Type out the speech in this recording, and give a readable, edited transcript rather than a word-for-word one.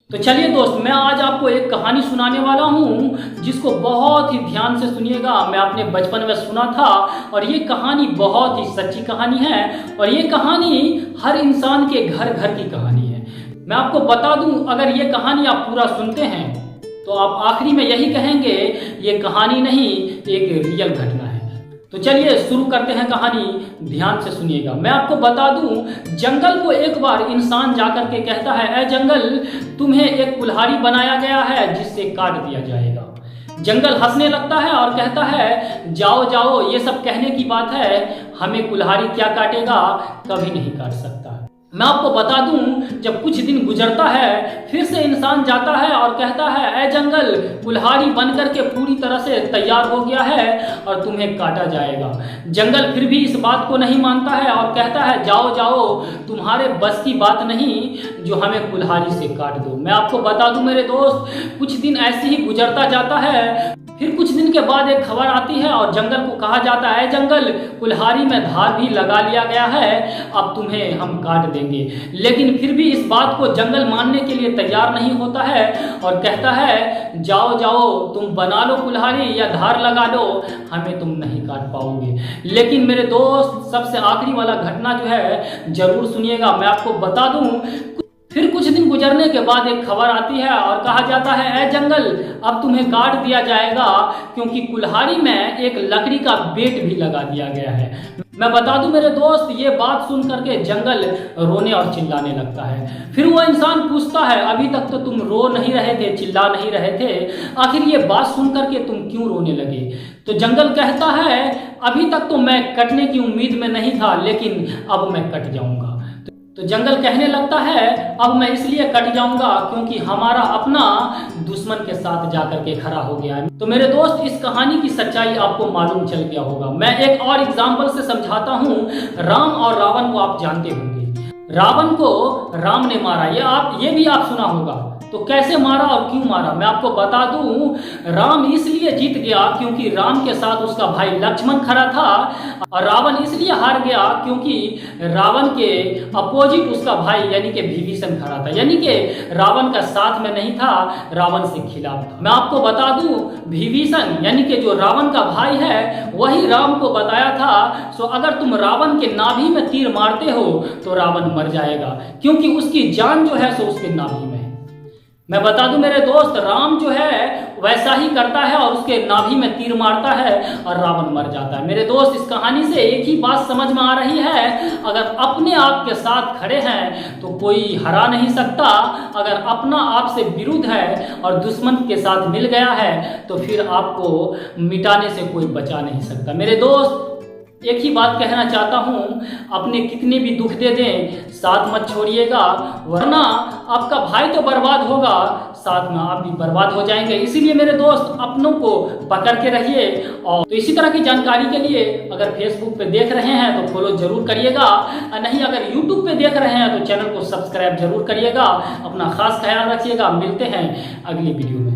तो चलिए दोस्त, मैं आज आपको एक कहानी सुनाने वाला हूँ जिसको बहुत ही ध्यान से सुनिएगा। मैं अपने बचपन में सुना था और ये कहानी बहुत ही सच्ची कहानी है और ये कहानी हर इंसान के घर घर की कहानी है। मैं आपको बता दूं, अगर ये कहानी आप पूरा सुनते हैं तो आप आखिरी में यही कहेंगे ये कहानी नहीं, एक रियल घटना है। तो चलिए शुरू करते हैं कहानी, ध्यान से सुनिएगा। मैं आपको बता दूं, जंगल को एक बार इंसान जाकर के कहता है, ऐ जंगल, तुम्हें एक कुल्हाड़ी बनाया गया है जिससे काट दिया जाएगा। जंगल हंसने लगता है और कहता है, जाओ जाओ, ये सब कहने की बात है, हमें कुल्हाड़ी क्या काटेगा, कभी नहीं काट सकता। मैं आपको बता दूं, जब कुछ दिन गुजरता है फिर से इंसान जाता है और कहता है, ऐ जंगल, कुल्हाड़ी बन करके पूरी तरह से तैयार हो गया है और तुम्हें काटा जाएगा। जंगल फिर भी इस बात को नहीं मानता है और कहता है, जाओ जाओ, तुम्हारे बस की बात नहीं जो हमें कुल्हाड़ी से काट दो। मैं आपको बता दूं मेरे दोस्त, कुछ दिन ऐसे ही गुजरता जाता है। फिर कुछ दिन के बाद एक खबर आती है और जंगल को कहा जाता है, जंगल, कुल्हाड़ी में धार भी लगा लिया गया है, अब तुम्हें हम काट देंगे। लेकिन फिर भी इस बात को जंगल मानने के लिए तैयार नहीं होता है और कहता है, जाओ जाओ, तुम बना लो कुल्हाड़ी या धार लगा लो, हमें तुम नहीं काट पाओगे। लेकिन मेरे दोस्त, सबसे आखिरी वाला घटना जो है जरूर सुनिएगा। मैं आपको बता दूं, फिर कुछ दिन गुजरने के बाद एक खबर आती है और कहा जाता है, ऐ जंगल, अब तुम्हें काट दिया जाएगा क्योंकि कुल्हाड़ी में एक लकड़ी का बेट भी लगा दिया गया है। मैं बता दूं मेरे दोस्त, ये बात सुन करके जंगल रोने और चिल्लाने लगता है। फिर वो इंसान पूछता है, अभी तक तो तुम रो नहीं रहे थे, चिल्ला नहीं रहे थे, आखिर ये बात सुन करके तुम क्यों रोने लगे? तो जंगल कहता है, अभी तक तो मैं कटने की उम्मीद में नहीं था, लेकिन अब मैं कट जाऊंगा। तो जंगल कहने लगता है, अब मैं इसलिए कट जाऊंगा क्योंकि हमारा अपना दुश्मन के साथ जाकर के खड़ा हो गया है। तो मेरे दोस्त, इस कहानी की सच्चाई आपको मालूम चल गया होगा। मैं एक और एग्जाम्पल से समझाता हूँ। राम और रावण को आप जानते होंगे। रावण को राम ने मारा, ये भी आप सुना होगा। तो कैसे मारा और क्यों मारा? मैं आपको बता दूं, राम इसलिए जीत गया क्योंकि राम के साथ उसका भाई लक्ष्मण खड़ा था और रावण इसलिए हार गया क्योंकि रावण के अपोजिट उसका भाई यानी कि विभीषण खड़ा था, यानी कि रावण का साथ में नहीं था, रावण से खिलाफ था। मैं आपको बता दूं, विभीषण यानी कि जो रावण का भाई है वही राम को बताया था, सो अगर तुम रावण के नाभि में तीर मारते हो तो रावण मर जाएगा क्योंकि उसकी जान जो है सो उसके नाभि में। मैं बता दूं मेरे दोस्त, राम जो है वैसा ही करता है और उसके नाभि में तीर मारता है और रावण मर जाता है। मेरे दोस्त, इस कहानी से एक ही बात समझ में आ रही है, अगर अपने आप के साथ खड़े हैं तो कोई हरा नहीं सकता, अगर अपना आप से विरुद्ध है और दुश्मन के साथ मिल गया है तो फिर आपको मिटाने से कोई बचा नहीं सकता। मेरे दोस्त, एक ही बात कहना चाहता हूँ, अपने कितने भी दुख दे दें, साथ मत छोड़िएगा, वरना आपका भाई तो बर्बाद होगा, साथ में आप भी बर्बाद हो जाएंगे। इसीलिए मेरे दोस्त, अपनों को पकड़ के रहिए। और तो इसी तरह की जानकारी के लिए अगर फेसबुक पे देख रहे हैं तो फॉलो जरूर करिएगा, और नहीं अगर यूट्यूब पे देख रहे हैं तो चैनल को सब्सक्राइब जरूर करिएगा। अपना खास ख्याल रखिएगा। मिलते हैं अगली वीडियो में।